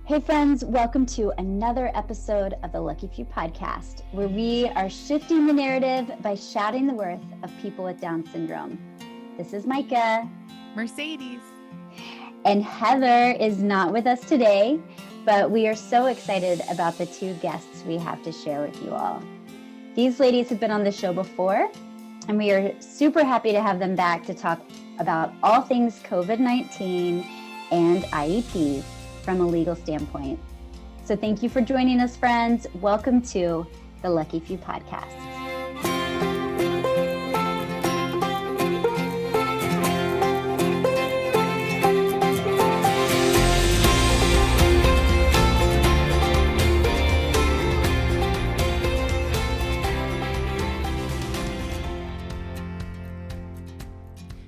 Hey friends, welcome to another episode of the Lucky Few podcast, where we are shifting the narrative by shouting the worth of people with Down syndrome. This is Micah. Mercedes. And Heather is not with us today, but we are so excited about the two guests we have to share with you all. These ladies have been on the show before, and we are super happy to have them back to talk about all things COVID-19 and IEPs from a legal standpoint. So thank you for joining us, friends. Welcome to the Lucky Few podcast.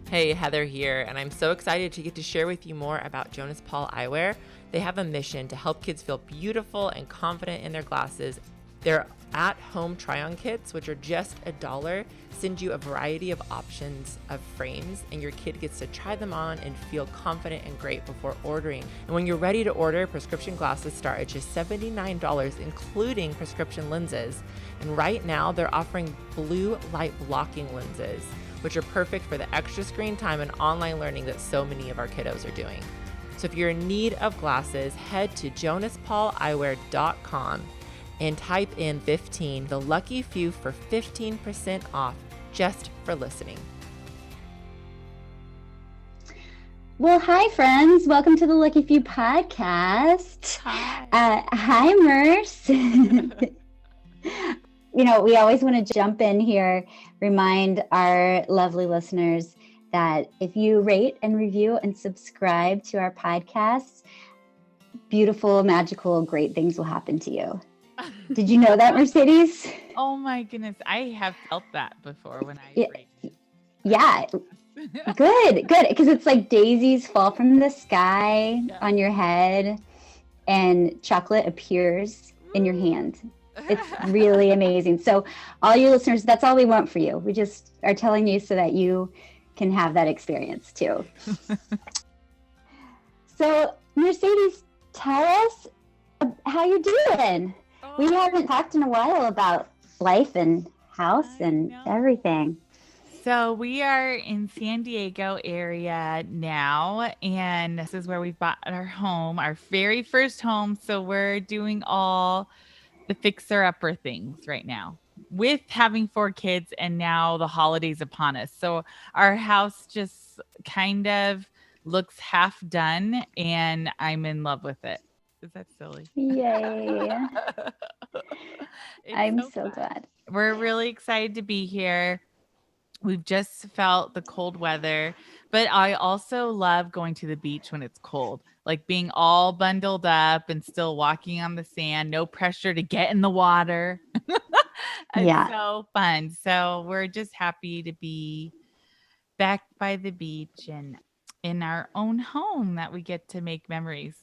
Hey, Heather here, and I'm so excited to get to share with you more about Jonas Paul Eyewear. They have a mission to help kids feel beautiful and confident in their glasses. Their at-home try-on kits, which are just $1, send you a variety of options of frames, and your kid gets to try them on and feel confident and great before ordering. And when you're ready to order, prescription glasses start at just $79, including prescription lenses. And right now, they're offering blue light blocking lenses, which are perfect for the extra screen time and online learning that so many of our kiddos are doing. So if you're in need of glasses, head to jonaspauleyewear.com and type in 15, the lucky few, for 15% off just for listening. Well, hi, friends. Welcome to the Lucky Few podcast. Hi. Hi, Merce. You know, we always want to jump in here, remind our lovely listeners that if you rate and review and subscribe to our podcasts, beautiful, magical, great things will happen to you. Did you know that, Mercedes? Oh my goodness. I have felt that before when I rate. Yeah. Good. Because it's like daisies fall from the sky on your head and chocolate appears in your hand. It's really amazing. So all you listeners, that's all we want for you. We just are telling you so that you can have that experience too. So Mercedes, tell us how you're doing. We haven't talked in a while about life and house and everything. So we are in San Diego area now, and this is where we bought our home, our very first home. So we're doing all the fixer-upper things right now with having 4 kids and now the holidays upon us. So our house just kind of looks half done and I'm in love with it. Is that silly? Yay. I'm so glad. We're really excited to be here. We've just felt the cold weather, but I also love going to the beach when it's cold, like being all bundled up and still walking on the sand, no pressure to get in the water. It's so fun. So we're just happy to be back by the beach and in our own home that we get to make memories.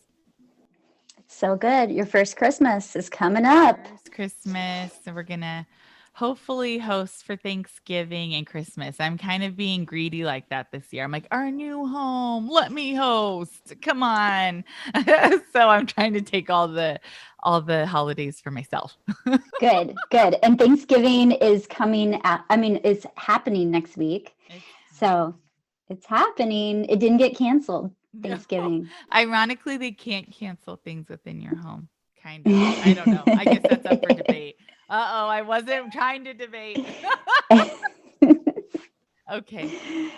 So good. Your first Christmas is coming up. First Christmas. So we're going to hopefully host for Thanksgiving and Christmas. I'm kind of being greedy like that this year. I'm like, our new home, let me host. Come on. So I'm trying to take all the holidays for myself. Good. And Thanksgiving is coming out. It's happening next week. So it's happening. It didn't get canceled. Thanksgiving. No. Ironically, they can't cancel things within your home. Kind of. I don't know. I guess that's up for debate. I wasn't trying to debate. Okay.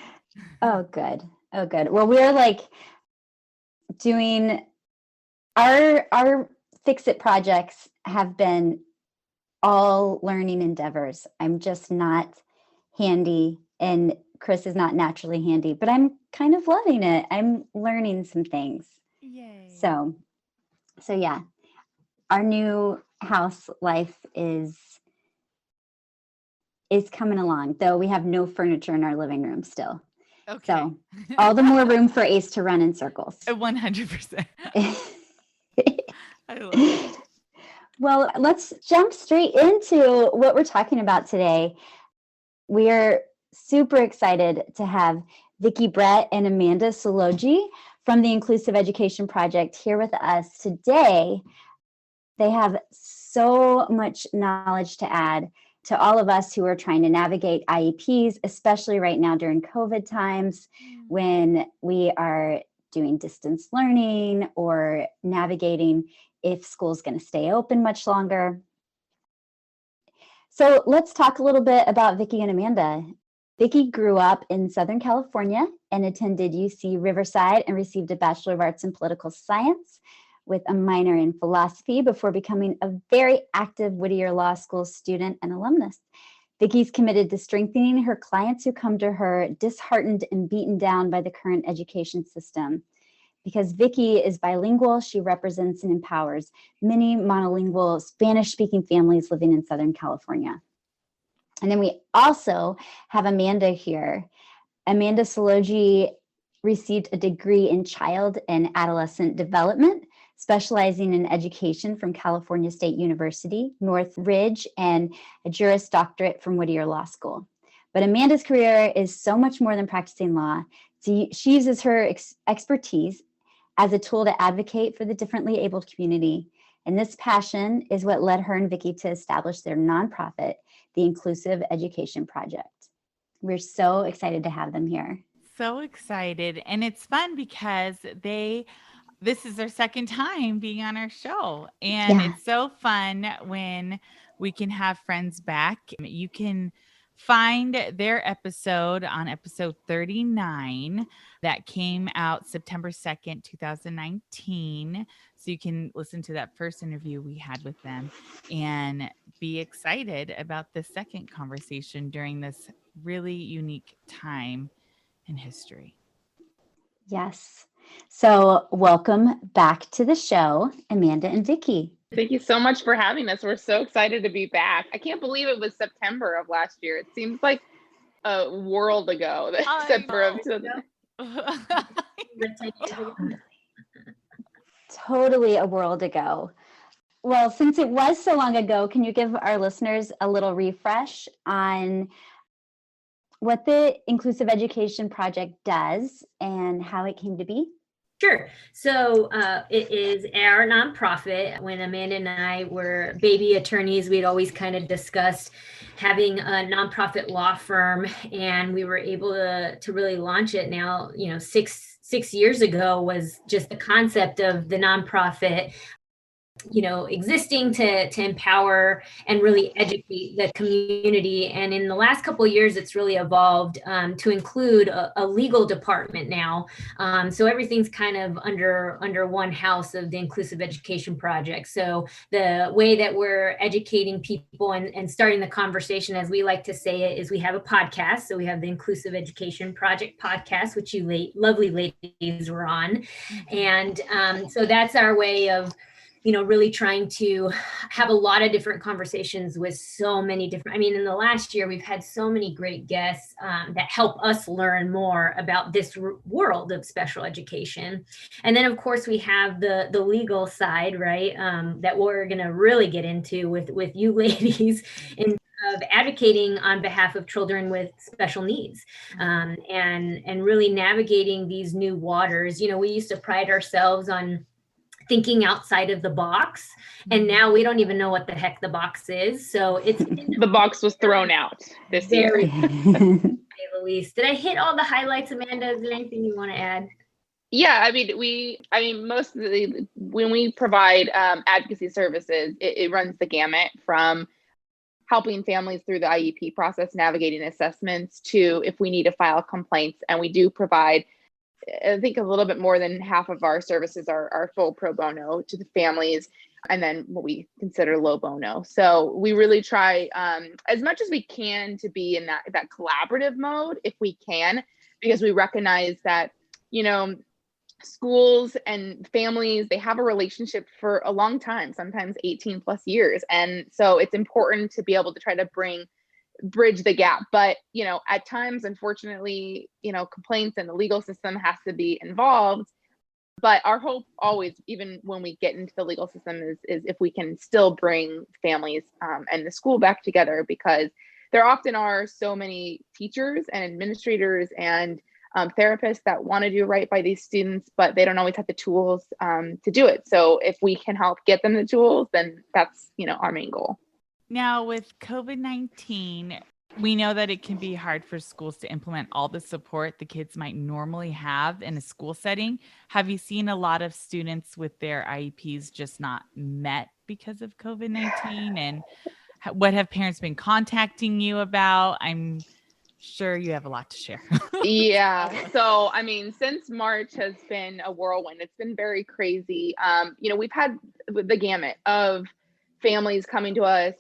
Oh, good. Well, we're like doing our fix-it projects have been all learning endeavors. I'm just not handy, and Chris is not naturally handy, but I'm kind of loving it. I'm learning some things. Yay. So yeah, our new house life is coming along, though we have no furniture in our living room still. Okay. So all the more room for Ace to run in circles. 100%. I love it. Well, let's jump straight into what we're talking about today. We are super excited to have Vickie, Brett, and Amanda Selogie from the Inclusive Education Project here with us today. They have so much knowledge to add to all of us who are trying to navigate IEPs, especially right now during COVID times when we are doing distance learning or navigating if school's going to stay open much longer. So let's talk a little bit about Vickie and Amanda. Vickie grew up in Southern California and attended UC Riverside and received a Bachelor of Arts in Political Science with a minor in philosophy before becoming a very active Whittier Law School student and alumnus. Vickie's committed to strengthening her clients who come to her disheartened and beaten down by the current education system. Because Vickie is bilingual, she represents and empowers many monolingual Spanish-speaking families living in Southern California. And then we also have Amanda here. Amanda Selogie received a degree in child and adolescent development, specializing in education from California State University, Northridge, and a Juris Doctorate from Whittier Law School. But Amanda's career is so much more than practicing law. She uses her expertise as a tool to advocate for the differently abled community. And this passion is what led her and Vickie to establish their nonprofit, the Inclusive Education Project. We're so excited to have them here. So excited. And it's fun because this is their second time being on our show. And It's so fun when we can have friends back. You can find their episode on episode 39 that came out September 2nd, 2019. So you can listen to that first interview we had with them and be excited about the second conversation during this really unique time in history. Yes. So welcome back to the show, Amanda and Vickie. Thank you so much for having us. We're so excited to be back. I can't believe it was September of last year. It seems like a world ago. September of Totally a world ago. Well, since it was so long ago, can you give our listeners a little refresh on what the Inclusive Education Project does and how it came to be? Sure. So it is our nonprofit. When Amanda and I were baby attorneys, we'd always kind of discussed having a nonprofit law firm, and we were able to really launch it now. 6 years ago was just the concept of the nonprofit, existing to empower and really educate the community. And in the last couple of years, it's really evolved to include a legal department now. So everything's kind of under one house of the Inclusive Education Project. So the way that we're educating people and starting the conversation, as we like to say it, is we have a podcast. So we have the Inclusive Education Project podcast, which you lovely ladies were on. And so that's our way of really trying to have a lot of different conversations with so many different, in the last year, we've had so many great guests that help us learn more about this world of special education. And then, of course, we have the legal side, right, that we're going to really get into with you ladies of advocating on behalf of children with special needs and really navigating these new waters. We used to pride ourselves on thinking outside of the box. And now we don't even know what the heck the box is. So it's the box was thrown out this year. To say the least. Did I hit all the highlights, Amanda? Is there anything you want to add? Yeah, mostly when we provide advocacy services, it runs the gamut from helping families through the IEP process, navigating assessments, to if we need to file complaints. And we do provide, I think, a little bit more than half of our services are full pro bono to the families, and then what we consider low bono. So we really try as much as we can to be in that collaborative mode if we can, because we recognize that, schools and families, they have a relationship for a long time, sometimes 18 plus years. And so it's important to be able to try to bridge the gap. But, at times, unfortunately, complaints and the legal system has to be involved. But our hope always, even when we get into the legal system, is if we can still bring families and the school back together, because there often are so many teachers and administrators and therapists that want to do right by these students, but they don't always have the tools to do it. So if we can help get them the tools, then that's, our main goal. Now with COVID-19, we know that it can be hard for schools to implement all the support the kids might normally have in a school setting. Have you seen a lot of students with their IEPs just not met because of COVID-19? And what have parents been contacting you about? I'm sure you have a lot to share. Yeah. So, since March has been a whirlwind, it's been very crazy. We've had the gamut of families coming to us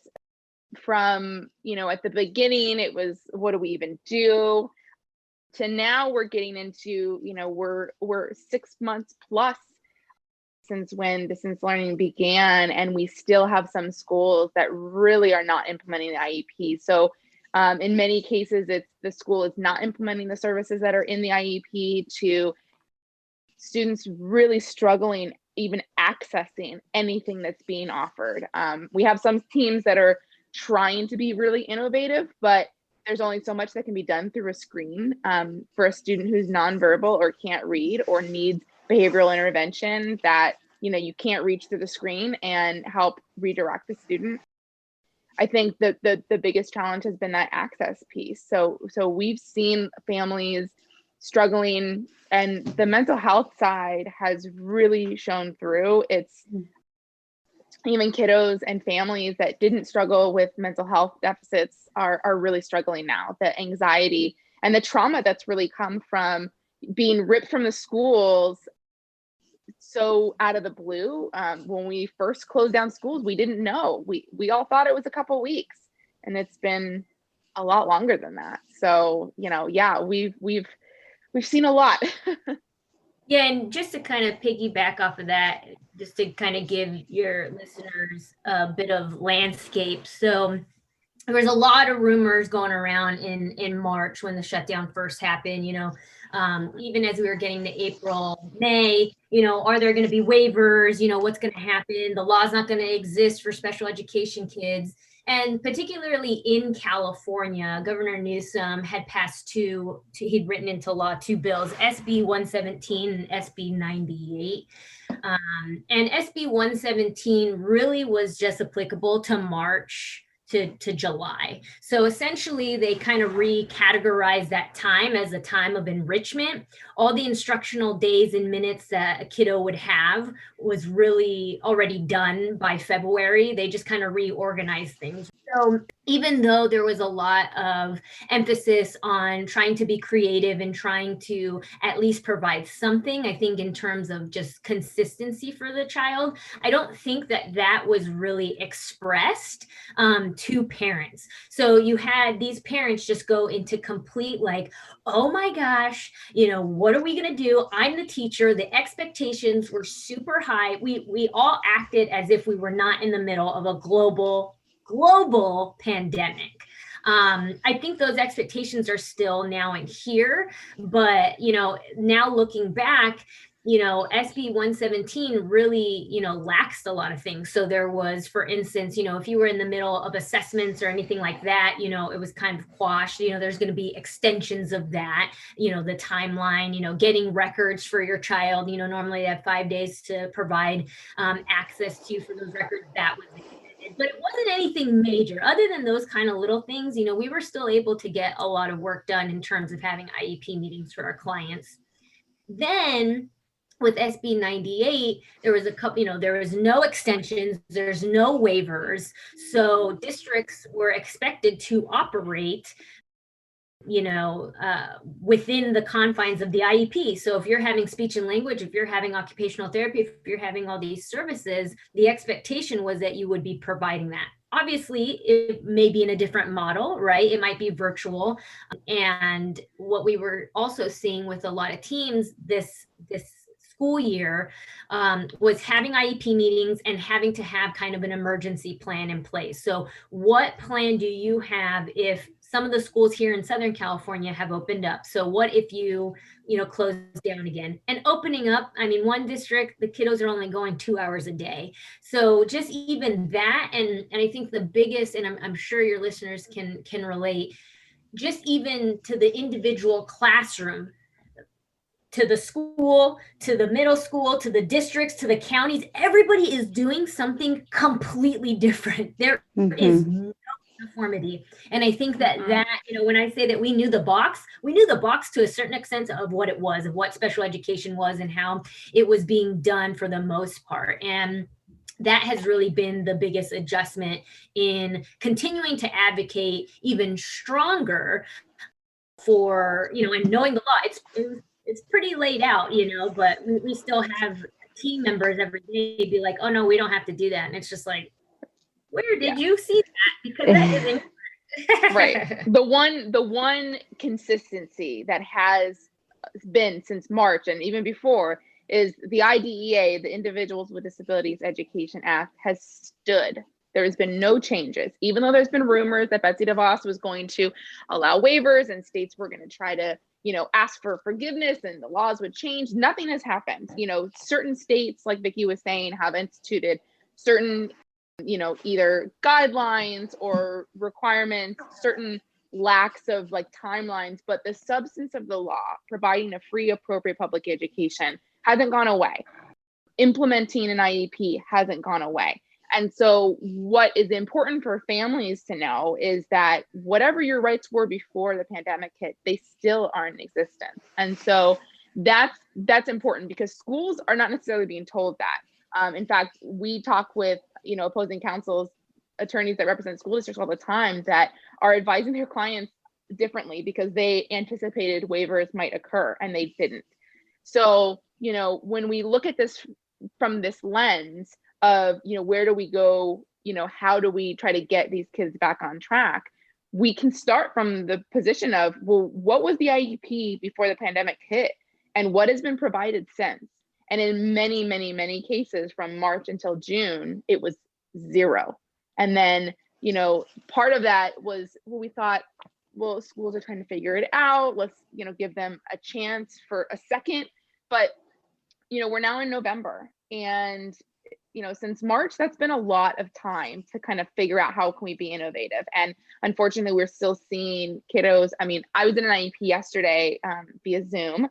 from, at the beginning, it was, what do we even do? To now we're getting into, we're 6 months plus since when distance learning began, and we still have some schools that really are not implementing the IEP. So in many cases, it's the school is not implementing the services that are in the IEP, to students really struggling even accessing anything that's being offered. We have some teams that are trying to be really innovative, but there's only so much that can be done through a screen for a student who's nonverbal or can't read or needs behavioral intervention that you can't reach through the screen and help redirect the student. I think that the biggest challenge has been that access piece. So we've seen families struggling, and the mental health side has really shown through. It's even kiddos and families that didn't struggle with mental health deficits are really struggling now. The anxiety and the trauma that's really come from being ripped from the schools so out of the blue. When we first closed down schools, we didn't know. We all thought it was a couple weeks, and it's been a lot longer than that. So, yeah, we've seen a lot. Yeah, and just to kind of piggyback off of that, just to kind of give your listeners a bit of landscape. So there was a lot of rumors going around in March when the shutdown first happened, even as we were getting to April, May, are there going to be waivers? What's going to happen? The law's not going to exist for special education kids. And particularly in California, Governor Newsom had passed he'd written into law 2 bills, SB 117 and SB 98. And SB 117 really was just applicable to March to July. So essentially they kind of recategorized that time as a time of enrichment. All the instructional days and minutes that a kiddo would have was really already done by February. They just kind of reorganized things. So even though there was a lot of emphasis on trying to be creative and trying to at least provide something, I think in terms of just consistency for the child, I don't think that was really expressed to parents. So you had these parents just go into complete oh my gosh, what are we going to do? I'm the teacher. The expectations were super high. We all acted as if we were not in the middle of a global pandemic. I think those expectations are still now in here, but now looking back, SB 117 really, laxed a lot of things. So there was, for instance, if you were in the middle of assessments or anything like that, it was kind of quashed. There's going to be extensions of that, the timeline, getting records for your child. Normally they have 5 days to provide access to you for those records. That was but it wasn't anything major. Other than those kind of little things, we were still able to get a lot of work done in terms of having IEP meetings for our clients. Then with SB 98, there was a couple, there was no extensions, there's no waivers. So districts were expected to operate within the confines of the IEP. So if you're having speech and language, if you're having occupational therapy, if you're having all these services, the expectation was that you would be providing that. Obviously, it may be in a different model, right? It might be virtual. And what we were also seeing with a lot of teams this school year was having IEP meetings and having to have kind of an emergency plan in place. So what plan do you have if some of the schools here in Southern California have opened up? So what if you close down again? And opening up, one district, the kiddos are only going 2 hours a day. So just even that, and I think the biggest, and I'm sure your listeners can relate, just even to the individual classroom, to the school, to the middle school, to the districts, to the counties. Everybody is doing something completely different. There is no uniformity. And I think that when I say that we knew the box to a certain extent of what it was, of what special education was and how it was being done for the most part. And that has really been the biggest adjustment in continuing to advocate even stronger for, and knowing the law. It's pretty laid out, but we still have team members every day be like, oh no, we don't have to do that. And it's just like, where did you see that? Because that is incorrect. Right. The one consistency that has been since March and even before is the IDEA, the Individuals with Disabilities Education Act, has stood. There has been no changes, even though there's been rumors that Betsy DeVos was going to allow waivers and states were going to try to, ask for forgiveness and the laws would change. Nothing has happened. Certain states, like Vickie was saying, have instituted certain, either guidelines or requirements, certain lacks of like timelines, but the substance of the law, providing a free, appropriate public education, hasn't gone away. Implementing an IEP hasn't gone away. And so what is important for families to know is that whatever your rights were before the pandemic hit, they still are in existence. And so that's important because schools are not necessarily being told that. In fact, we talk with, opposing counsels, attorneys that represent school districts all the time that are advising their clients differently because they anticipated waivers might occur and they didn't. So, when we look at this from this lens of, where do we go, how do we try to get these kids back on track? We can start from the position of, well, what was the IEP before the pandemic hit and what has been provided since? And in many, many, many cases from March until June, it was zero. And then, part of that was, well, we thought, well, schools are trying to figure it out. Let's, give them a chance for a second. But, we're now in November and, since March, that's been a lot of time to kind of figure out how can we be innovative. And unfortunately, we're still seeing kiddos. I mean, I was in an IEP yesterday via Zoom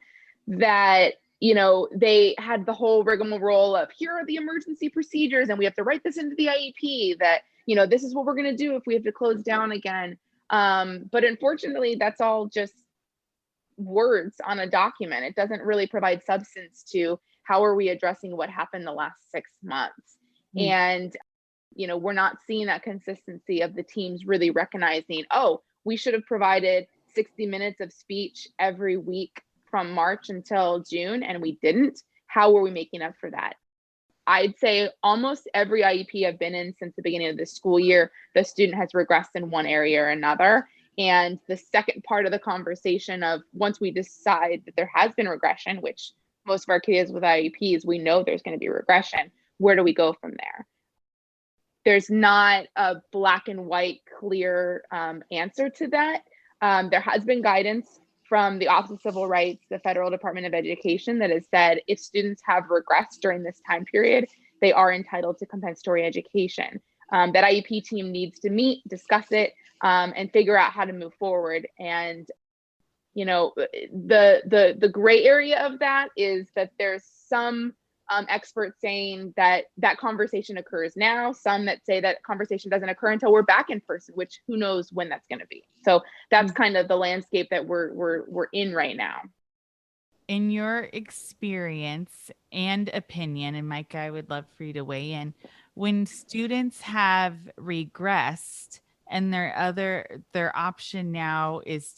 that, they had the whole rigmarole of here are the emergency procedures and we have to write this into the IEP that, this is what we're going to do if we have to close down again. But unfortunately, that's all just words on a document. It doesn't really provide substance to how are we addressing what happened the last 6 months. And, we're not seeing that consistency of the teams really recognizing, oh, we should have provided 60 minutes of speech every week from March until June, and we didn't. How were we making up for that? I'd say almost every IEP I've been in since the beginning of the school year, the student has regressed in one area or another. And the second part of the conversation of once we decide that there has been regression, which most of our kids with IEPs, we know there's going to be regression, where do we go from there? There's not a black and white clear answer to that. There has been guidance from the Office of Civil Rights, the Federal Department of Education, that has said if students have regressed during this time period, they are entitled to compensatory education. That IEP team needs to meet, discuss it, and figure out how to move forward. And the gray area of that is that there's some experts saying that conversation occurs now, some that say that conversation doesn't occur until we're back in person, which who knows when that's going to be. So that's kind of the landscape that we're in right now. In your experience and opinion, and Mike, I would love for you to weigh in, when students have regressed and their option now is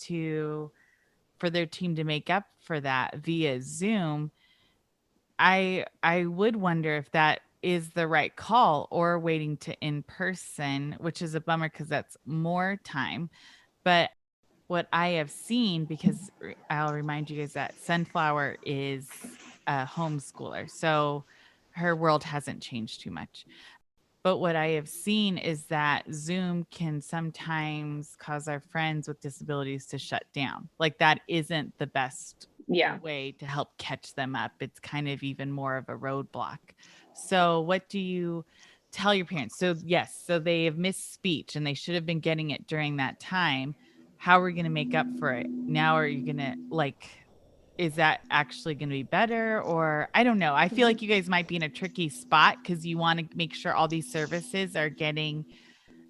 for their team to make up for that via Zoom, I would wonder if that is the right call or waiting to in person, which is a bummer because that's more time. But what I have seen, because I'll remind you guys that Sunflower is a homeschooler, so her world hasn't changed too much. But what I have seen is that Zoom can sometimes cause our friends with disabilities to shut down. Like that isn't the best way to help catch them up. It's kind of even more of a roadblock. So what do you tell your parents? So yes, so they have missed speech and they should have been getting it during that time. How are we going to make up for it? Now are you going to is that actually going to be better? Or I don't know. I feel like you guys might be in a tricky spot because you want to make sure all these services are getting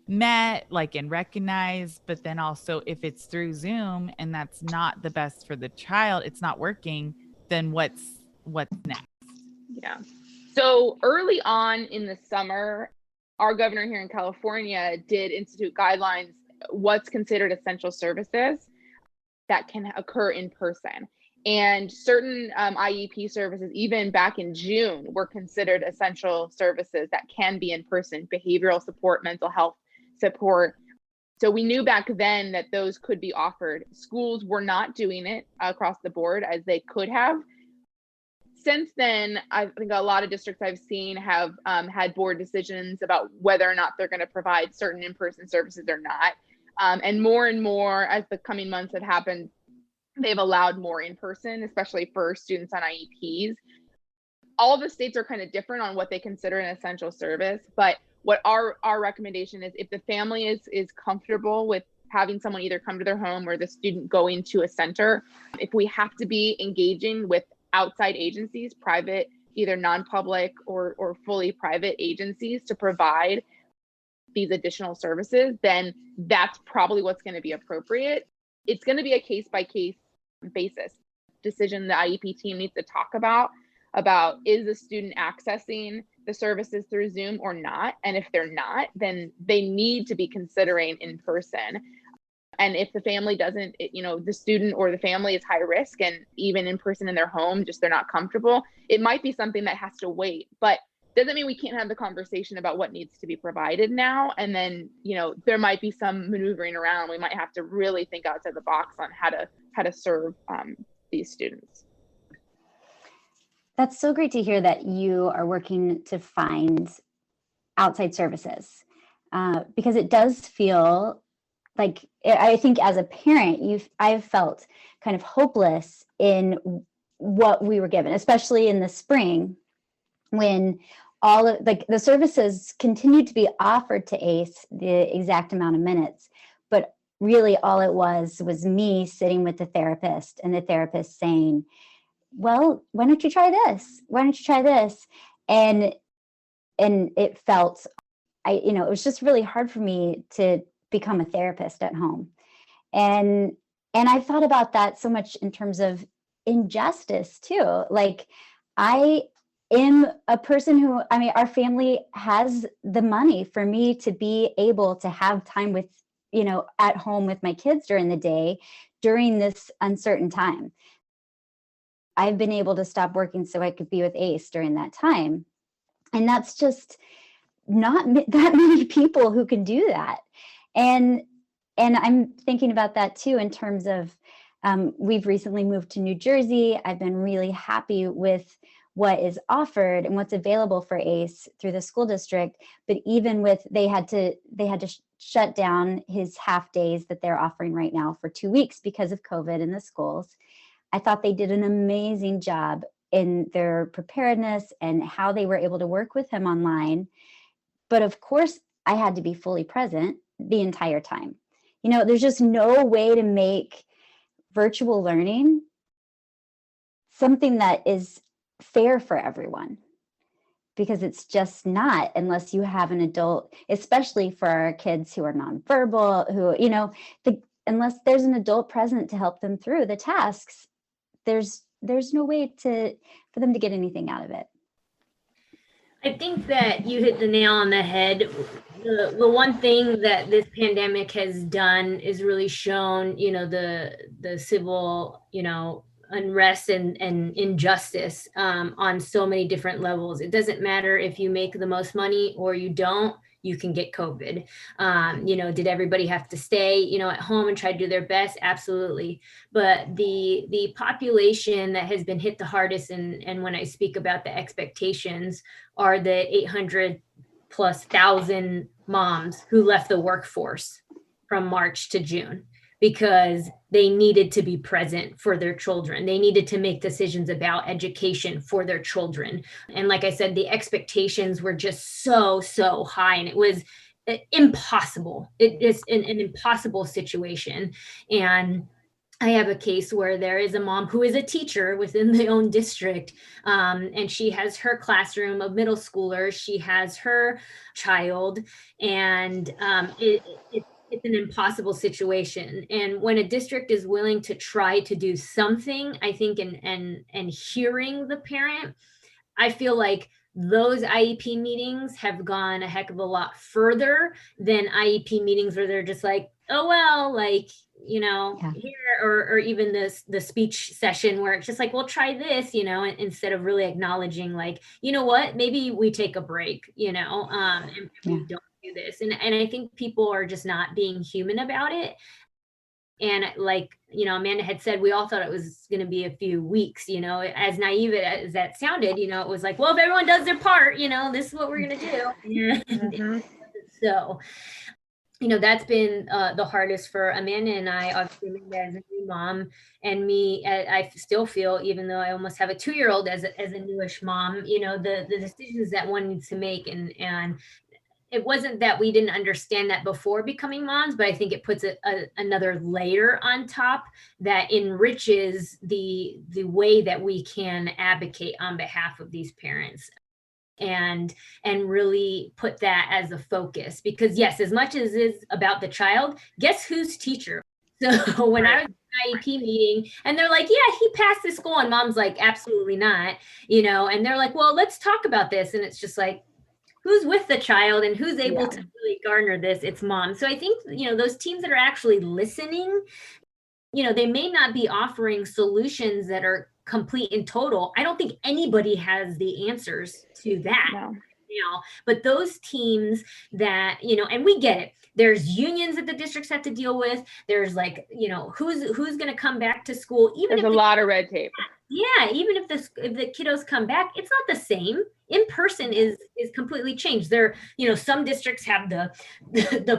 met, like, and recognized. But then also, if it's through Zoom and that's not the best for the child, it's not working, then what's next? Yeah. So early on in the summer, our governor here in California did institute guidelines, what's considered essential services that can occur in person. And certain IEP services, even back in June, were considered essential services that can be in person: behavioral support, mental health support. So we knew back then that those could be offered. Schools were not doing it across the board as they could have. Since then, I think a lot of districts I've seen have had board decisions about whether or not they're going to provide certain in-person services or not. And more as the coming months have happened, they've allowed more in person, especially for students on IEPs. All the states are kind of different on what they consider an essential service, but what our recommendation is, if the family is comfortable with having someone either come to their home or the student going to a center, if we have to be engaging with outside agencies, private, either non-public or fully private agencies, to provide these additional services, then that's probably what's going to be appropriate. It's going to be a case-by-case basis decision the IEP team needs to talk about is the student accessing the services through Zoom or not? And if they're not, then they need to be considering in person. And if the family doesn't, the student or the family is high risk, and even in person in their home, just they're not comfortable, it might be something that has to wait. But doesn't mean we can't have the conversation about what needs to be provided now. And then, there might be some maneuvering around. We might have to really think outside the box on how to serve these students. That's so great to hear that you are working to find outside services, because it does feel like, I think as a parent, I've felt kind of hopeless in what we were given, especially in the spring, when all of the services continued to be offered to ACE the exact amount of minutes, but really all it was me sitting with the therapist, and the therapist saying, well, why don't you try this? Why don't you try this? And it felt, it was just really hard for me to become a therapist at home. And I thought about that so much in terms of injustice too. Like, I am a person who, our family has the money for me to be able to have time with, at home with my kids during the day, during this uncertain time. I've been able to stop working so I could be with ACE during that time. And that's just not that many people who can do that. And I'm thinking about that too, in terms of, we've recently moved to New Jersey. I've been really happy with what is offered and what's available for ACE through the school district. But even with, they had to shut down his half days that they're offering right now for 2 weeks because of COVID in the schools. I thought they did an amazing job in their preparedness and how they were able to work with him online. But of course, I had to be fully present the entire time. There's just no way to make virtual learning something that is fair for everyone, because it's just not, unless you have an adult, especially for our kids who are nonverbal, who, unless there's an adult present to help them through the tasks, there's no way for them to get anything out of it. I think that you hit the nail on the head. The one thing that this pandemic has done is really shown, the civil, unrest and injustice on so many different levels. It doesn't matter if you make the most money or you don't, you can get COVID. Did everybody have to stay, at home and try to do their best? Absolutely. But the population that has been hit the hardest, and when I speak about the expectations, are the 800,000+ moms who left the workforce from March to June because they needed to be present for their children. They needed to make decisions about education for their children. And like I said, the expectations were just so high, and it was impossible. It is an impossible situation. And I have a case where there is a mom who is a teacher within the own district, and she has her classroom of middle schoolers. She has her child, and it's an impossible situation. And when a district is willing to try to do something, I think, and hearing the parent, I feel like those IEP meetings have gone a heck of a lot further than IEP meetings where they're just like, oh, well, like, Yeah. here, or even the speech session where it's just like, well, try this, instead of really acknowledging, like, you know what, maybe we take a break, and we don't do this. And I think people are just not being human about it. And like, Amanda had said, we all thought it was going to be a few weeks, as naive as that sounded, it was like, well, if everyone does their part, this is what we're going to do. Mm-hmm. So, that's been the hardest for Amanda and I. Obviously, Amanda as a new mom, and me, I still feel, even though I almost have a 2-year-old as a newish mom, the decisions that one needs to make, and it wasn't that we didn't understand that before becoming moms, but I think it puts another layer on top that enriches the way that we can advocate on behalf of these parents, and really put that as a focus. Because yes, as much as it's about the child, guess who's teacher? So when I was in an IEP meeting and they're like, yeah, he passed the school, and mom's like, absolutely not, and they're like, well, let's talk about this. And it's just like, who's with the child and who's able to really garner this? It's mom. So I think, those teams that are actually listening, they may not be offering solutions that are complete and total. I don't think anybody has the answers to that. No. But those teams that, and we get it. There's unions that the districts have to deal with. There's like, who's going to come back to school. There's a lot of red tape. Yeah, even if the kiddos come back, it's not the same. In person is completely changed. There, some districts have the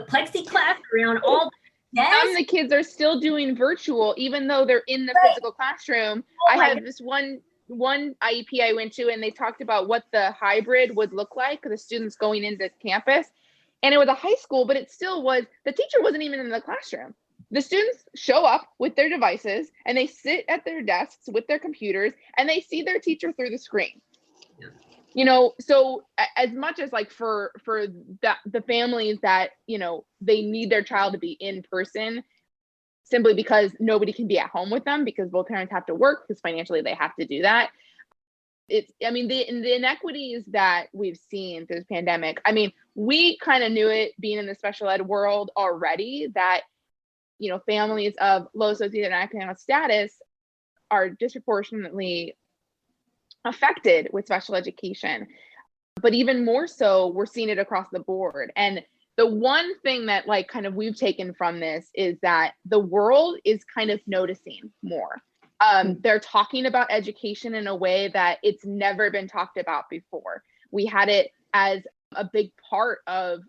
plexiglass around all the desks. Some of the kids are still doing virtual, even though they're in the physical classroom. I had this one IEP I went to, and they talked about what the hybrid would look like for the students going into campus. And it was a high school, but it still was, the teacher wasn't even in the classroom. The students show up with their devices and they sit at their desks with their computers and they see their teacher through the screen. So as much as like for the families that, they need their child to be in person simply because nobody can be at home with them because both parents have to work because financially they have to do that. The inequities that we've seen through this pandemic, we kind of knew it being in the special ed world already that families of low socioeconomic status are disproportionately affected with special education. But even more so, we're seeing it across the board. And the one thing that we've taken from this is that the world is kind of noticing more. They're talking about education in a way that it's never been talked about before. We had it as a big part of,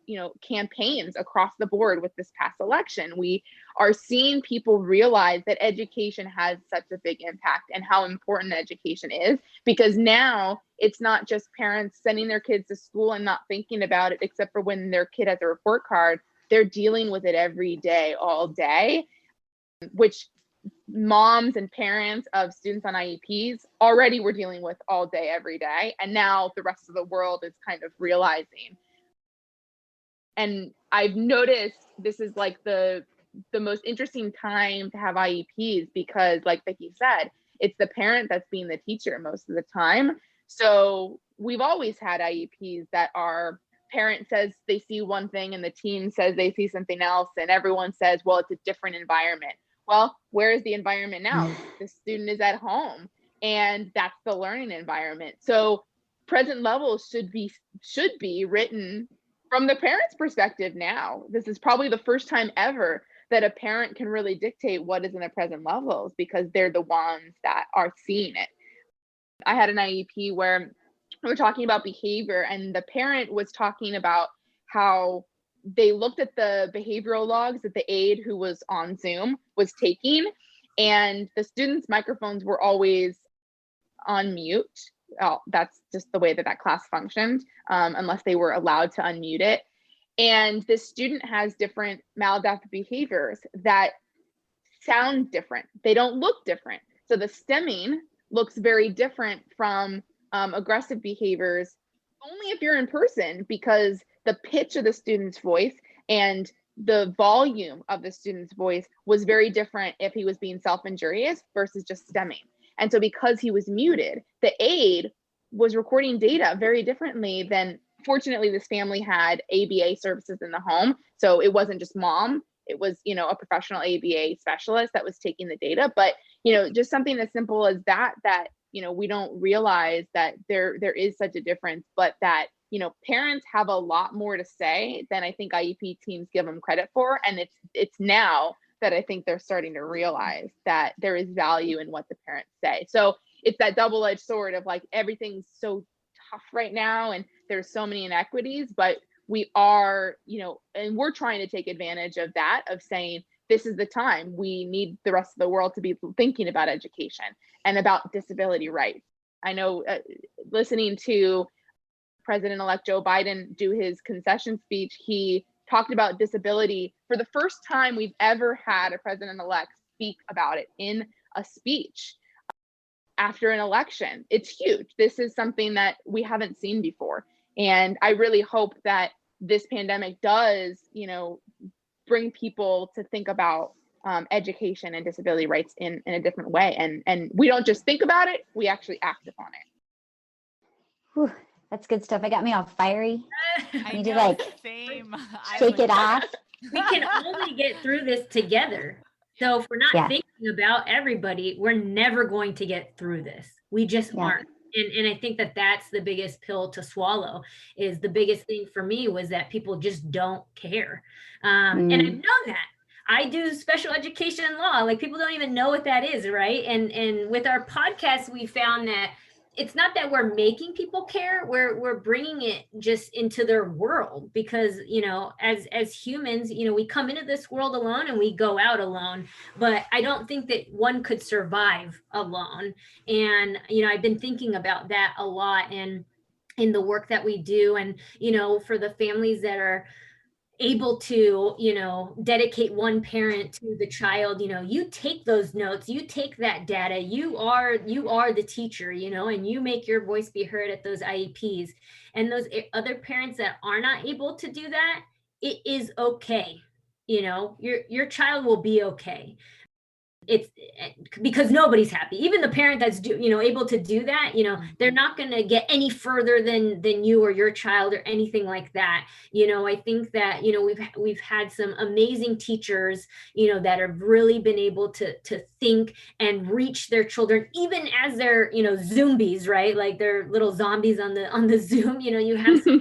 campaigns across the board with this past election. We are seeing people realize that education has such a big impact and how important education is, because now it's not just parents sending their kids to school and not thinking about it, except for when their kid has a report card. They're dealing with it every day, all day, which moms and parents of students on IEPs already were dealing with all day, every day. And now the rest of the world is kind of realizing. And I've noticed this is like the most interesting time to have IEPs because, like Vickie said, it's the parent that's being the teacher most of the time. So we've always had IEPs that are parent says they see one thing and the teen says they see something else, and everyone says, well, it's a different environment. Well, where is the environment now? The student is at home, and that's the learning environment. So present levels should be written from the parent's perspective now. This is probably the first time ever that a parent can really dictate what is in the present levels because they're the ones that are seeing it. I had an IEP where we were talking about behavior, and the parent was talking about how they looked at the behavioral logs that the aide who was on Zoom was taking, and the students' microphones were always on mute. Oh, that's just the way that class functioned, unless they were allowed to unmute it. And this student has different maladaptive behaviors that sound different. They don't look different. So the stemming looks very different from aggressive behaviors only if you're in person, because the pitch of the student's voice and the volume of the student's voice was very different if he was being self-injurious versus just stemming. And so because he was muted, the aide was recording data very differently than, fortunately, this family had ABA services in the home. So it wasn't just mom, it was, a professional ABA specialist that was taking the data. But, just something as simple as that, we don't realize that there is such a difference, but that, parents have a lot more to say than I think IEP teams give them credit for. And it's now that I think they're starting to realize that there is value in what the parents say. So it's that double-edged sword of like, everything's so tough right now and there's so many inequities, but we are, and we're trying to take advantage of that, of saying, this is the time we need the rest of the world to be thinking about education and about disability rights. I know listening to President-elect Joe Biden do his concession speech, he talked about disability for the first time we've ever had a president-elect speak about it in a speech after an election. It's huge. This is something that we haven't seen before. And I really hope that this pandemic does, bring people to think about education and disability rights in a different way. And we don't just think about it, we actually act upon it. Whew, that's good stuff. I got me all fiery. I need to, know, like, same. Shake it off. We can only get through this together. So if we're not thinking about everybody, we're never going to get through this. We just aren't. And I think that that's the biggest pill to swallow. Is the biggest thing for me was that people just don't care. And I've known that. I do special education and law. Like, people don't even know what that is, right? And with our podcast, we found that it's not that we're making people care, we're bringing it just into their world, because, as humans, we come into this world alone and we go out alone, but I don't think that one could survive alone. And, I've been thinking about that a lot, and in the work that we do, and, for the families that are able to, dedicate one parent to the child, you take those notes, you take that data, you are the teacher, and you make your voice be heard at those IEPs. And those other parents that are not able to do that, it is okay. Your child will be okay. It's because nobody's happy. Even the parent that's able to do that, they're not going to get any further than you or your child or anything like that. I think that we've had some amazing teachers that have really been able to think and reach their children, even as they're zombies, right? Like they're little zombies on the Zoom. You have some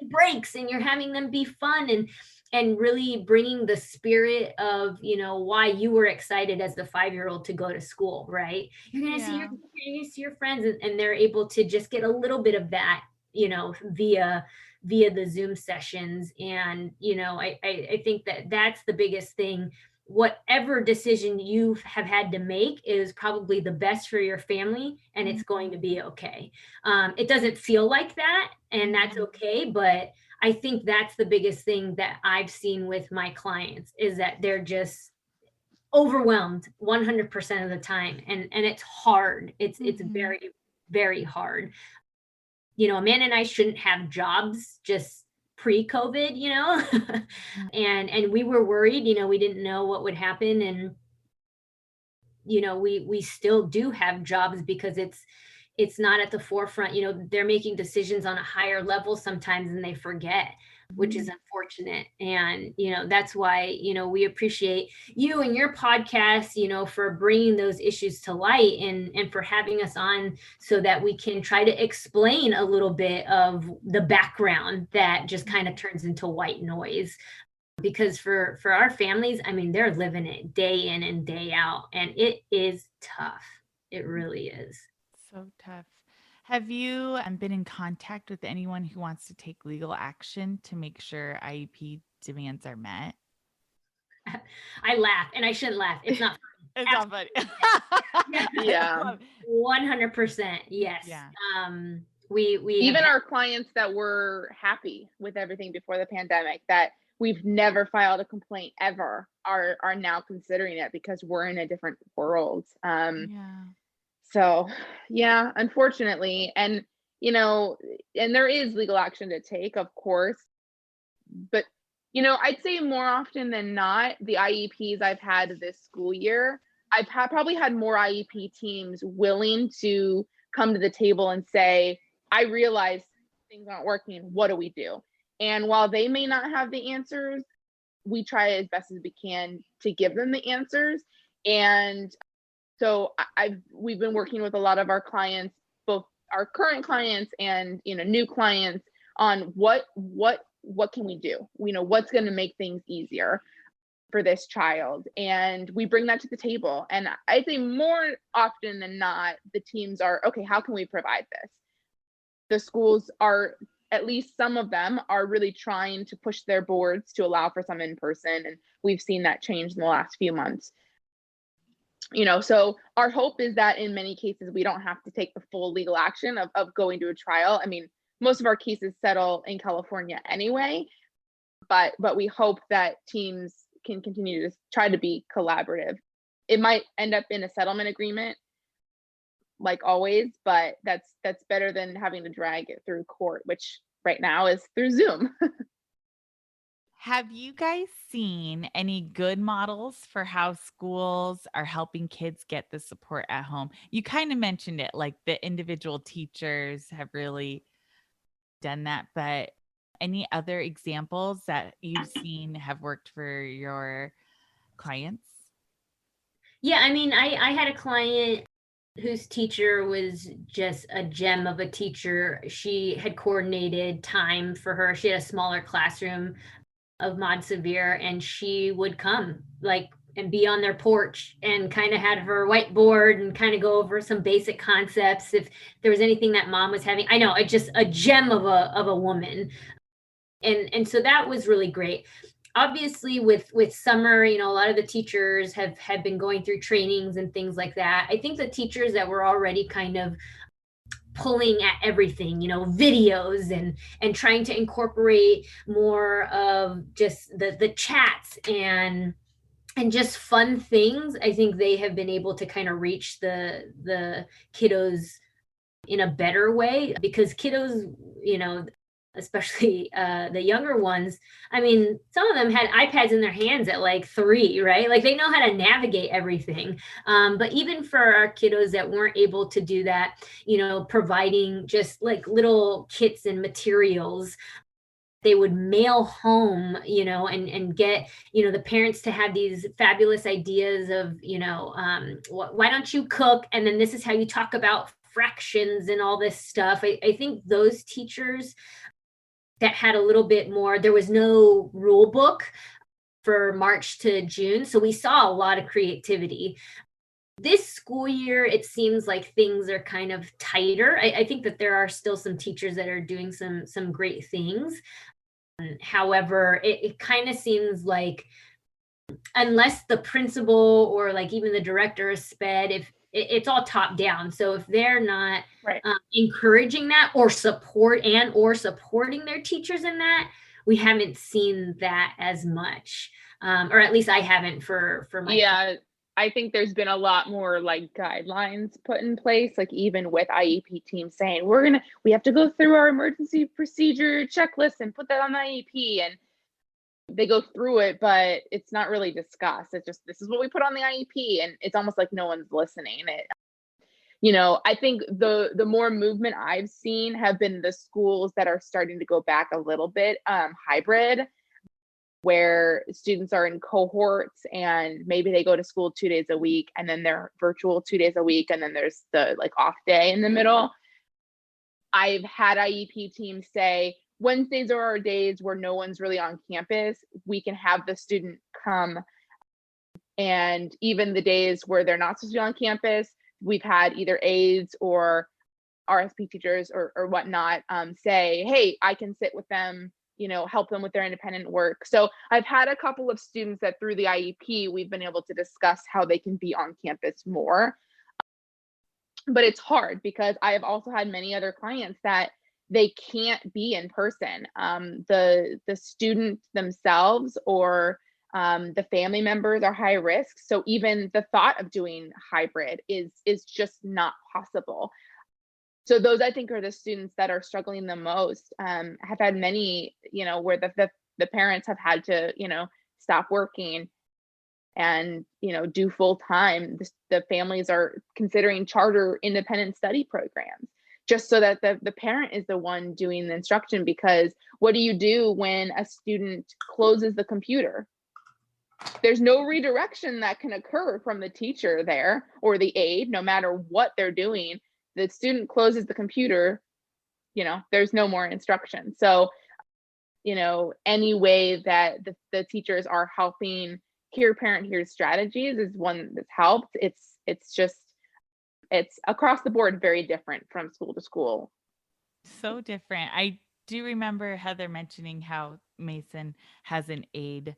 breaks and you're having them be fun and really bringing the spirit of, why you were excited as the 5-year-old to go to school, right? You're going to see you're going to see your friends, and they're able to just get a little bit of that, via the Zoom sessions. And, I think that that's the biggest thing. Whatever decision you have had to make is probably the best for your family, and it's going to be okay. It doesn't feel like that, and that's okay, but I think that's the biggest thing that I've seen with my clients, is that they're just overwhelmed 100% of the time. And it's hard. It's very, very hard. Amanda and I shouldn't have jobs just pre-COVID, and we were worried, we didn't know what would happen. And, we still do have jobs because it's not at the forefront. They're making decisions on a higher level sometimes, and they forget, which is unfortunate. And, that's why, we appreciate you and your podcast, for bringing those issues to light, and for having us on so that we can try to explain a little bit of the background that just kind of turns into white noise. Because for our families, they're living it day in and day out, and it is tough. It really is. So tough. Have you been in contact with anyone who wants to take legal action to make sure IEP demands are met? I laugh, and I shouldn't laugh. It's not funny. It's not funny. Yeah. 100%. Yes. Yeah. We even our clients that were happy with everything before the pandemic, that we've never filed a complaint ever are now considering it because we're in a different world. Yeah. So yeah, unfortunately, and and there is legal action to take, of course, but I'd say more often than not, the IEPs I've had this school year, probably had more IEP teams willing to come to the table and say, I realize things aren't working. What do we do? And while they may not have the answers, we try as best as we can to give them the answers. And so we've been working with a lot of our clients, both our current clients and new clients, on what can we do? What's going to make things easier for this child, and we bring that to the table. And I'd say more often than not, the teams are, okay, how can we provide this? The schools are, at least some of them, are really trying to push their boards to allow for some in person, and we've seen that change in the last few months. So our hope is that in many cases we don't have to take the full legal action of going to a trial. I mean, most of our cases settle in California anyway, but we hope that teams can continue to try to be collaborative. It might end up in a settlement agreement, like always, but that's better than having to drag it through court, which right now is through Zoom. Have you guys seen any good models for how schools are helping kids get the support at home? You kind of mentioned it, like the individual teachers have really done that, but any other examples that you've seen have worked for your clients? Yeah, I mean, I had a client whose teacher was just a gem of a teacher. She had coordinated time for her. She had a smaller classroom of Mod Severe, and she would come and be on their porch and kind of had her whiteboard and kind of go over some basic concepts if there was anything that mom was having. I know, it's just a gem of a woman. And so that was really great. Obviously with summer, a lot of the teachers have been going through trainings and things like that. I think the teachers that were already kind of pulling at everything, videos and trying to incorporate more of just the chats and just fun things, I think they have been able to kind of reach the kiddos in a better way, because kiddos, especially the younger ones, I mean, some of them had iPads in their hands at like 3, right? Like they know how to navigate everything. But even for our kiddos that weren't able to do that, providing just like little kits and materials, they would mail home, and get, the parents to have these fabulous ideas of, why don't you cook? And then this is how you talk about fractions and all this stuff. I think those teachers that had a little bit more, there was no rule book for March to June. So we saw a lot of creativity. This school year, it seems like things are kind of tighter. I think that there are still some teachers that are doing some great things. However, it kind of seems like unless the principal or like even the director is sped, if it's all top down. So if they're not Right. Encouraging that or supporting their teachers in that, we haven't seen that as much, or at least I haven't for my. Yeah, I think there's been a lot more like guidelines put in place, like even with IEP teams saying we have to go through our emergency procedure checklist and put that on the IEP, and they go through it, but it's not really discussed. It's just, this is what we put on the IEP, and it's almost like no one's listening. I think the more movement I've seen have been the schools that are starting to go back a little bit hybrid, where students are in cohorts and maybe they go to school 2 days a week and then they're virtual 2 days a week, and then there's the like off day in the middle. I've had IEP teams say, Wednesdays are our days where no one's really on campus. We can have the student come. And even the days where they're not supposed to be on campus, we've had either aides or RSP teachers or whatnot say, hey, I can sit with them, help them with their independent work. So I've had a couple of students that through the IEP, we've been able to discuss how they can be on campus more. But it's hard because I have also had many other clients that they can't be in person. The students themselves or the family members are high risk. So even the thought of doing hybrid is just not possible. So those, I think, are the students that are struggling the most. Have had many, where the parents have had to, stop working and, do full time. The families are considering charter independent study programs just so that the parent is the one doing the instruction, because what do you do when a student closes the computer? There's no redirection that can occur from the teacher there or the aide, no matter what they're doing. The student closes the computer, there's no more instruction. So, any way that the teachers are helping hear parent hear strategies is one that's helped. It's across the board very different from school to school. So different. I do remember Heather mentioning how Mason has an aide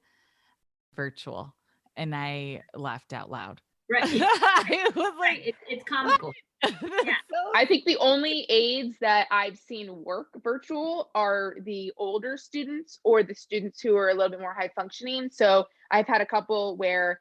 virtual, and I laughed out loud. Right. It was like, it's comical. Yeah. I think the only aides that I've seen work virtual are the older students or the students who are a little bit more high functioning. So I've had a couple where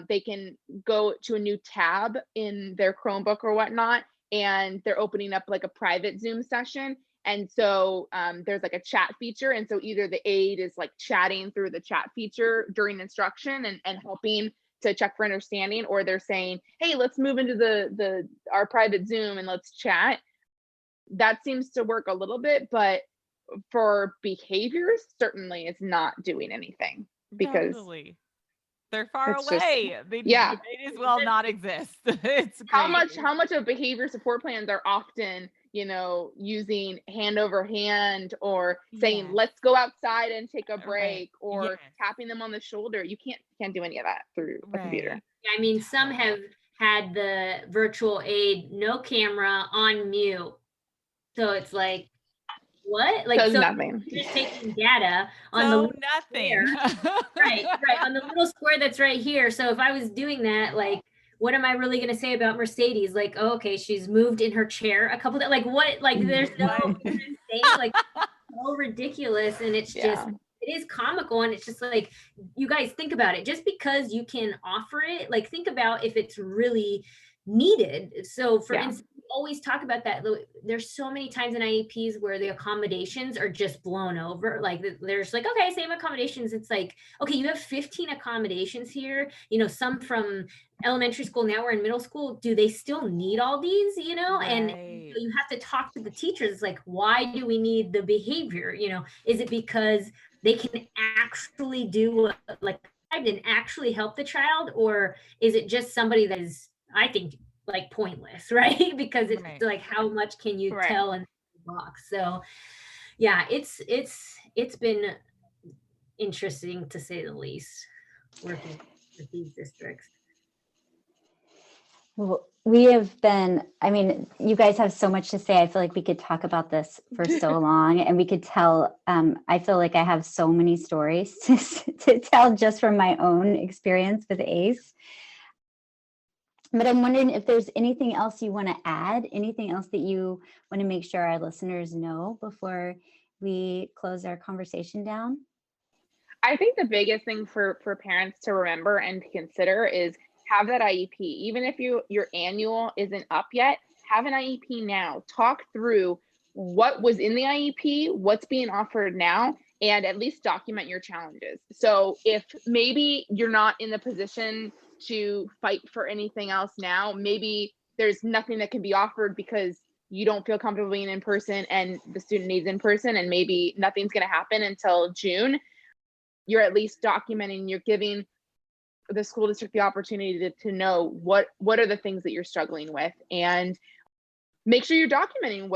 they can go to a new tab in their Chromebook or whatnot, and they're opening up like a private Zoom session. And so there's like a chat feature. And so either the aide is like chatting through the chat feature during instruction and helping to check for understanding, or they're saying, hey, let's move into our private Zoom and let's chat. That seems to work a little bit, but for behaviors, certainly it's not doing anything, because Definitely. They're far it's just- away. They yeah. may as well not exist. It's crazy. how much of behavior support plans are often, using hand over hand or saying, Yes. let's go outside and take a break, Right. or Yes. tapping them on the shoulder. You can't do any of that through a computer. Right. I mean, some have had the virtual aide, no camera, on mute. So it's like, what? Like, Does so nothing. you're just taking data on the So little nothing. right, on the little square that's right here. So if I was doing that, like, what am I really going to say about Mercedes? Like, oh, okay, she's moved in her chair a couple of, like, what? Like, there's no saying, like, so ridiculous, and it's just, it is comical, and it's just like, you guys think about it. Just because you can offer it, like, think about if it's really needed. So for instance, we always talk about that. There's so many times in IEPs where the accommodations are just blown over. Like, there's like, okay, same accommodations. It's like, okay, you have 15 accommodations here, some from elementary school, now we're in middle school. Do they still need all these, and Right. you have to talk to the teachers. It's like, why do we need the behavior? Is it because they can actually do like and actually help the child, or is it just somebody that is, I think, like, pointless, right? Because it's Right. like, how much can you Right. tell in the box? So yeah, it's been interesting, to say the least, working with these districts. Well, we have been, I mean, you guys have so much to say. I feel like we could talk about this for so long, and we could tell, I feel like I have so many stories to tell just from my own experience with ACE. But I'm wondering if there's anything else you want to add, anything else that you want to make sure our listeners know before we close our conversation down? I think the biggest thing for parents to remember and to consider is have that IEP. Even if your annual isn't up yet, have an IEP now. Talk through what was in the IEP, what's being offered now, and at least document your challenges. So if maybe you're not in the position to fight for anything else now, maybe there's nothing that can be offered because you don't feel comfortable being in person and the student needs in person, and maybe nothing's going to happen until June. You're at least documenting, you're giving the school district the opportunity to know what are the things that you're struggling with, and make sure you're documenting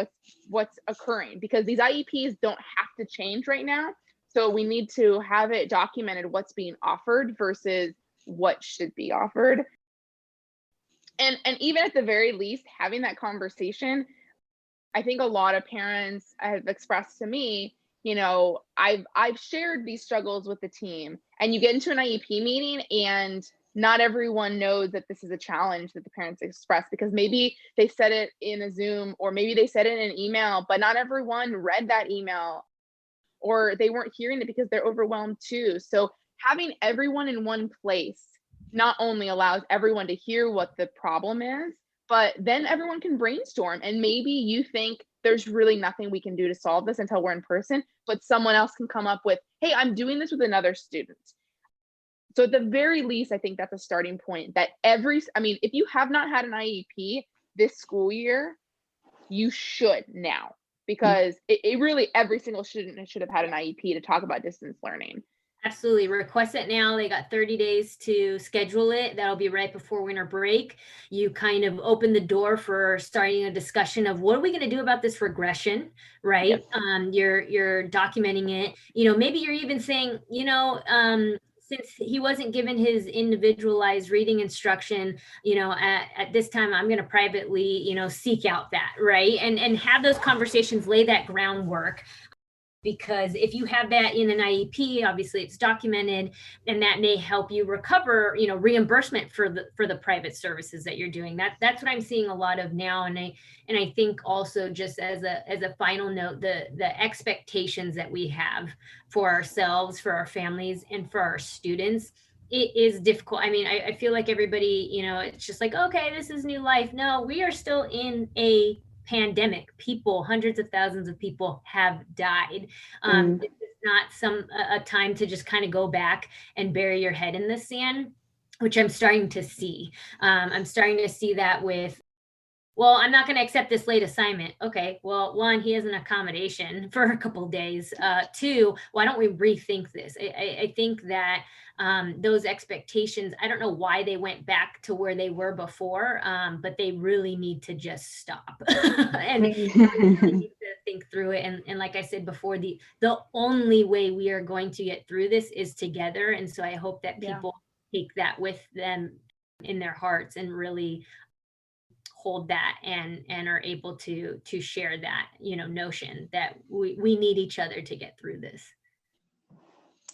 what's occurring, because these IEPs don't have to change right now. So we need to have it documented, what's being offered versus what should be offered. And even at the very least, having that conversation. I think a lot of parents have expressed to me, I've shared these struggles with the team, and you get into an IEP meeting and not everyone knows that this is a challenge that the parents express, because maybe they said it in a Zoom, or maybe they said it in an email, but not everyone read that email, or they weren't hearing it because they're overwhelmed too. So having everyone in one place not only allows everyone to hear what the problem is, but then everyone can brainstorm. And maybe you think there's really nothing we can do to solve this until we're in person, but someone else can come up with, hey, I'm doing this with another student. So at the very least, I think that's a starting point that if you have not had an IEP this school year, you should now, because it really, every single student should have had an IEP to talk about distance learning. Absolutely. Request it now. They got 30 days to schedule it. That'll be right before winter break. You kind of open the door for starting a discussion of what are we going to do about this regression, right? Yes. You're documenting it. Maybe you're even saying, since he wasn't given his individualized reading instruction, at this time, I'm going to privately, seek out that, right? And have those conversations, lay that groundwork. Because if you have that in an IEP, obviously it's documented, and that may help you recover, reimbursement for the private services that you're doing. That's what I'm seeing a lot of now. And I think also, just as a final note, the expectations that we have for ourselves, for our families, and for our students, it is difficult. I mean, I feel like everybody, it's just like, okay, this is new life. No, we are still in a pandemic. Hundreds of thousands of people have died. It's not a time to just kind of go back and bury your head in the sand, which I'm starting to see. I'm starting to see that with, well, I'm not going to accept this late assignment. Okay, well, one, he has an accommodation for a couple of days. Two, why don't we rethink this? I think that those expectations, I don't know why they went back to where they were before, but they really need to just stop and really need to think through it. And like I said before, the only way we are going to get through this is together. And so I hope that people take that with them in their hearts and really hold that and are able to share that, notion that we need each other to get through this.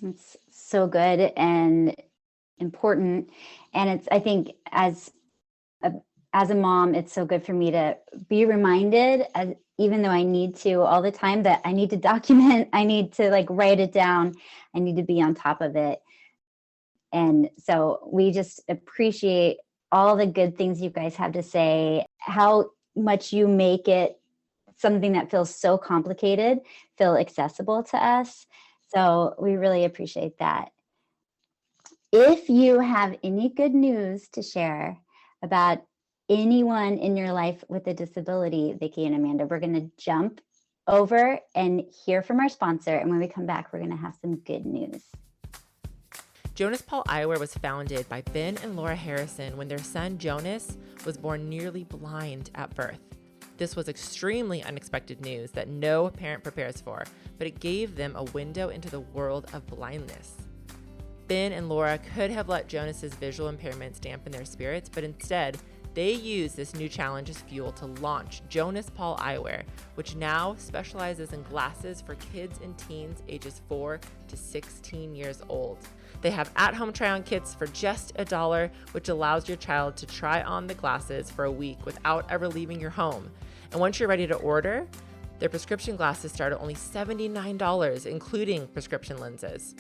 It's so good and important. And I think as a mom, it's so good for me to be reminded, even though I need to all the time, that I need to document, I need to write it down, I need to be on top of it. And so we just appreciate all the good things you guys have to say, how much you make it something that feels so complicated feel accessible to us. So we really appreciate that. If you have any good news to share about anyone in your life with a disability, Vickie and Amanda, we're going to jump over and hear from our sponsor. And when we come back, we're going to have some good news. Jonas Paul EYEWEAR was founded by Ben and Laura Harrison when their son Jonas was born nearly blind at birth. This was extremely unexpected news that no parent prepares for, but it gave them a window into the world of blindness. Ben and Laura could have let Jonas's visual impairments dampen their spirits, but instead, they used this new challenge as fuel to launch Jonas Paul EYEWEAR, which now specializes in glasses for kids and teens ages 4 to 16 years old. They have at-home try-on kits for just $1, which allows your child to try on the glasses for a week without ever leaving your home. And once you're ready to order, their prescription glasses start at only $79, including prescription lenses.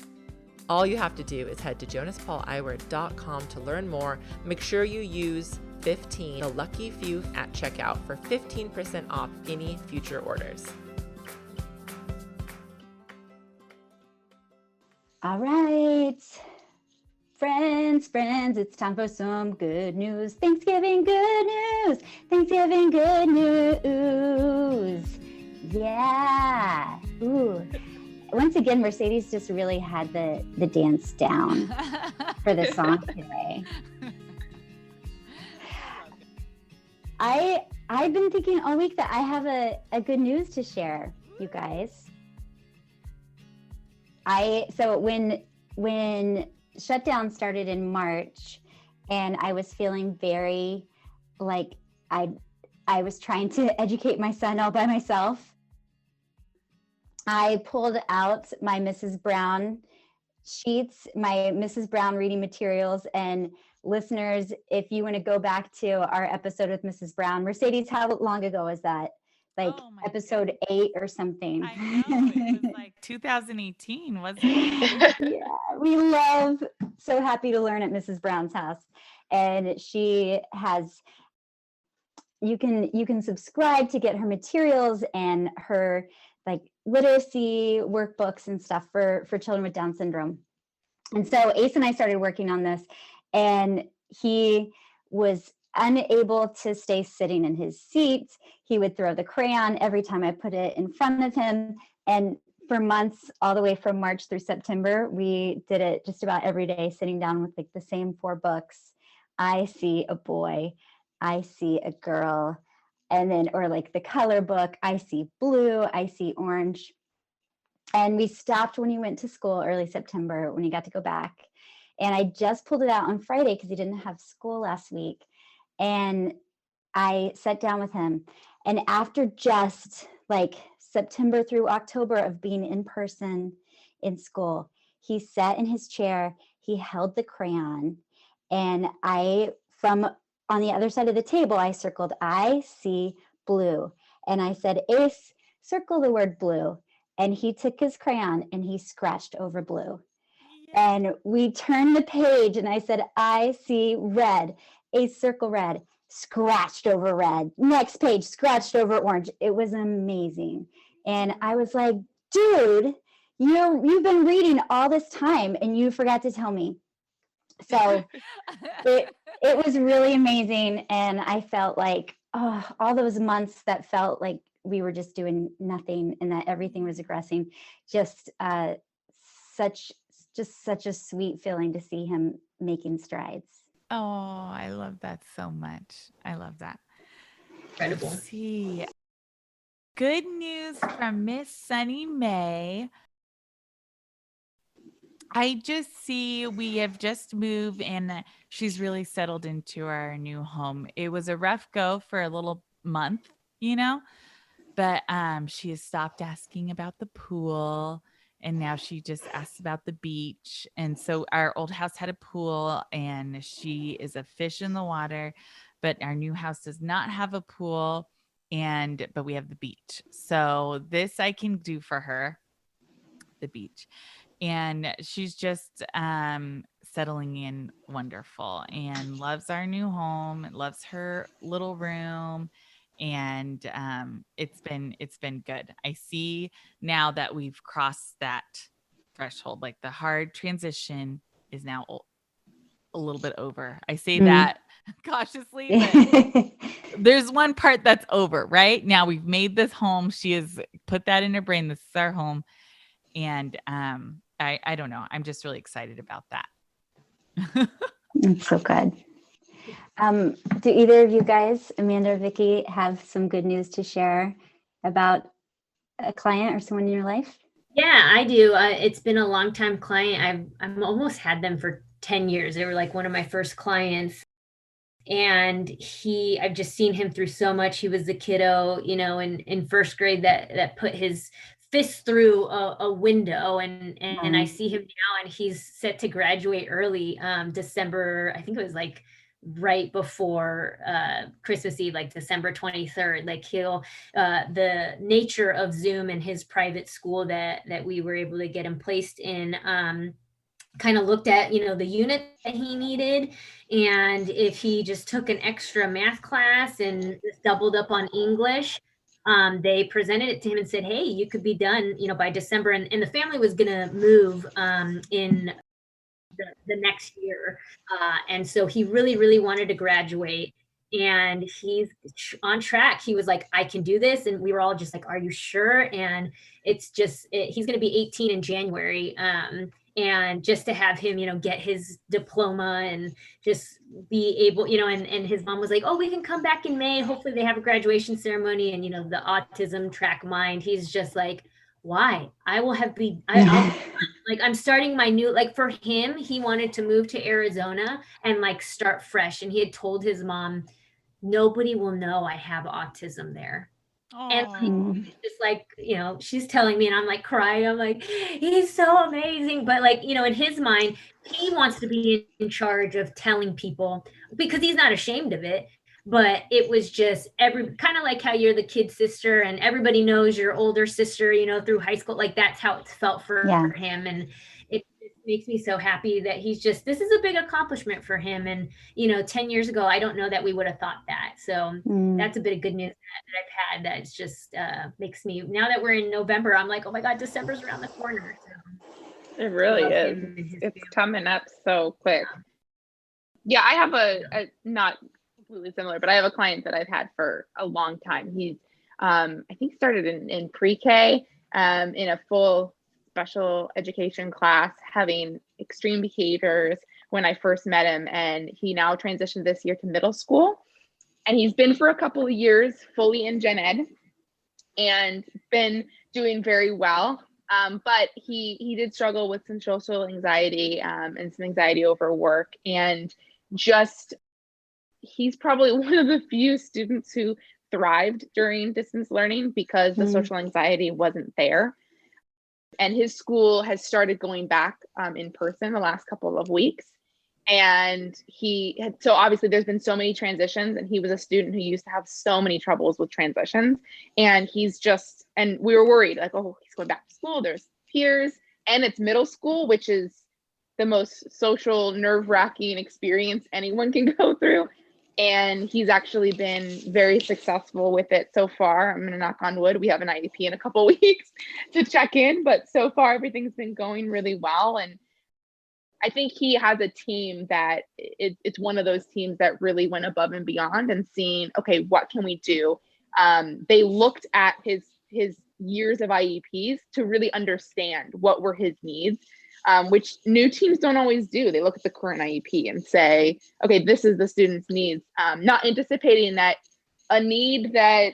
All you have to do is head to jonaspaulEyewear.com to learn more. Make sure you use 15, the lucky few, at checkout for 15% off any future orders. All right, friends, it's time for some good news. Thanksgiving good news. Thanksgiving good news. Yeah. Ooh. Once again, Mercedes just really had the dance down for the song today. I've been thinking all week that I have a good news to share, you guys. So when shutdown started in March, and I was feeling very like I was trying to educate my son all by myself, I pulled out my Mrs. Brown sheets, my Mrs. Brown reading materials. And listeners, if you want to go back to our episode with Mrs. Brown, Mercedes, how long ago was that? Like Oh my episode 8 or something. I know, it was like 2018, wasn't it? Yeah, we love So Happy to Learn at Mrs. Brown's house. And she has, you can subscribe to get her materials and her like literacy workbooks and stuff for children with Down syndrome. And so Ace and I started working on this, and he was unable to stay sitting in his seat. He would throw the crayon every time I put it in front of him. And for months, all the way from March through September, we did it just about every day, sitting down with like the same 4 books. I see a boy, I see a girl, and then, or like the color book, I see blue, I see orange. And we stopped when he went to school early September, when he got to go back. And I just pulled it out on Friday because he didn't have school last week. And I sat down with him. And after just like September through October of being in person in school, he sat in his chair, he held the crayon, and from on the other side of the table, I circled, I see blue. And I said, Ace, circle the word blue. And he took his crayon and he scratched over blue. And we turned the page and I said, I see red. Ace, circle red. Scratched over red. Next page, scratched over orange. It was amazing. And I was like, dude, you've been reading all this time and you forgot to tell me. So it was really amazing. And I felt like, all those months that felt like we were just doing nothing and that everything was regressing, just such a sweet feeling to see him making strides. Oh, I love that so much. I love that. Incredible. Let's see. Good news from Miss Sunny May. I just see we have just moved and she's really settled into our new home. It was a rough go for a little month, but she has stopped asking about the pool and now she just asks about the beach. And so our old house had a pool and she is a fish in the water, but our new house does not have a pool but we have the beach. So this I can do for her, the beach. And she's just settling in wonderful and loves our new home, loves her little room. And it's been good. I see now that we've crossed that threshold, like the hard transition is now a little bit over. I say that cautiously, but there's one part that's over, right? Now we've made this home. She has put that in her brain. This is our home. And I don't know. I'm just really excited about that. It's so good. Do either of you guys, Amanda or Vickie, have some good news to share about a client or someone in your life? Yeah, I do. It's been a long time client. I've almost had them for 10 years. They were like one of my first clients. And I've just seen him through so much. He was the kiddo, in first grade that put his fist through a window, and I see him now, and he's set to graduate early, December. I think it was like right before Christmas Eve, like December 23rd. Like the nature of Zoom and his private school that we were able to get him placed in, kind of looked at, the unit that he needed. And if he just took an extra math class and just doubled up on English, they presented it to him and said, hey, you could be done, by December. And the family was going to move in the next year. And so he really, really wanted to graduate. And he's on track. He was like, I can do this. And we were all just like, are you sure? And it's just, he's going to be 18 in January. And just to have him, get his diploma and just be able, and his mom was like, oh, we can come back in May. Hopefully they have a graduation ceremony. And, the autism track mind, he's just like, why? I will have like, I'm starting my new, like for him, he wanted to move to Arizona and like start fresh. And he had told his mom, nobody will know I have autism there. And Oh. just like, she's telling me and I'm like crying. I'm like, he's so amazing. But like, in his mind, he wants to be in charge of telling people because he's not ashamed of it. But it was just kind of like how you're the kid sister and everybody knows your older sister, through high school. Like that's how it felt for him. And it makes me so happy that this is a big accomplishment for him. And, 10 years ago, I don't know that we would have thought that. So that's a bit of good news that I've had. That's just makes me, now that we're in November, I'm like, oh my God, December's around the corner. So It really is. It's coming up so quick. Yeah, I have a not completely similar, but I have a client that I've had for a long time. He's, I think started in pre-K, in a full special education class, having extreme behaviors when I first met him. And he now transitioned this year to middle school. And he's been for a couple of years fully in gen ed and been doing very well. But he did struggle with some social anxiety and some anxiety over work. And he's probably one of the few students who thrived during distance learning because the social anxiety wasn't there. And his school has started going back in person the last couple of weeks. And so obviously there's been so many transitions, and he was a student who used to have so many troubles with transitions. And and we were worried, like, oh, he's going back to school, there's peers, and it's middle school, which is the most social, nerve-wracking experience anyone can go through. And he's actually been very successful with it so far. I'm going to knock on wood. We have an IEP in a couple of weeks to check in, but so far everything's been going really well. And I think he has a team that it's one of those teams that really went above and beyond and seeing, okay, what can we do? They looked at his years of IEPs to really understand what were his needs, which new teams don't always do. They look at the current IEP and say, okay, this is the student's needs, not anticipating that a need that,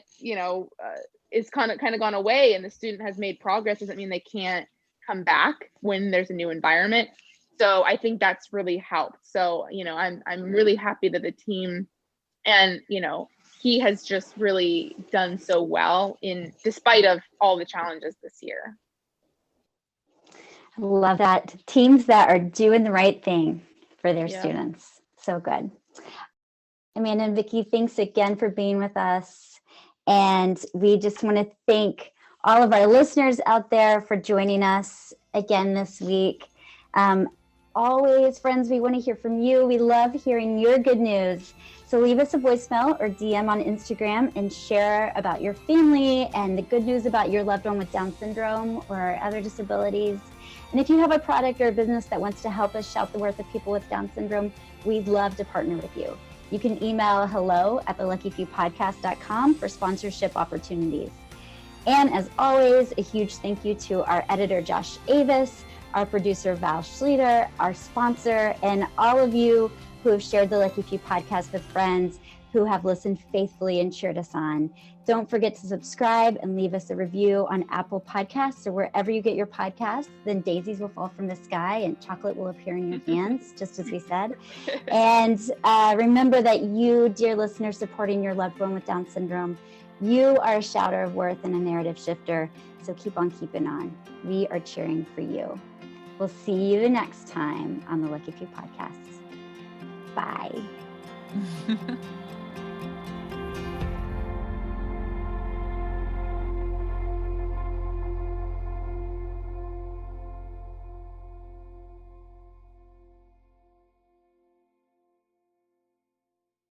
is kind of gone away and the student has made progress doesn't mean they can't come back when there's a new environment. So I think that's really helped. So, I'm really happy that the team and, he has just really done so well despite of all the challenges this year. I love that. Teams that are doing the right thing for their students. So good. Amanda and Vickie, thanks again for being with us. And we just want to thank all of our listeners out there for joining us again this week. Always, friends, we want to hear from you. We love hearing your good news. So leave us a voicemail or DM on Instagram and share about your family and the good news about your loved one with Down syndrome or other disabilities. And if you have a product or a business that wants to help us shout the worth of people with Down syndrome, we'd love to partner with you. You can email hello@theluckyfewpodcast.com for sponsorship opportunities. And as always, a huge thank you to our editor, Josh Avis, our producer, Val Schluter, our sponsor, and all of you who have shared the Lucky Few podcast with friends who have listened faithfully and cheered us on. Don't forget to subscribe and leave us a review on Apple Podcasts or wherever you get your podcasts. Then daisies will fall from the sky and chocolate will appear in your hands, just as we said. And remember that you, dear listener, supporting your loved one with Down syndrome, you are a shouter of worth and a narrative shifter. So keep on keeping on. We are cheering for you. We'll see you next time on the Lucky Few Podcasts. Bye.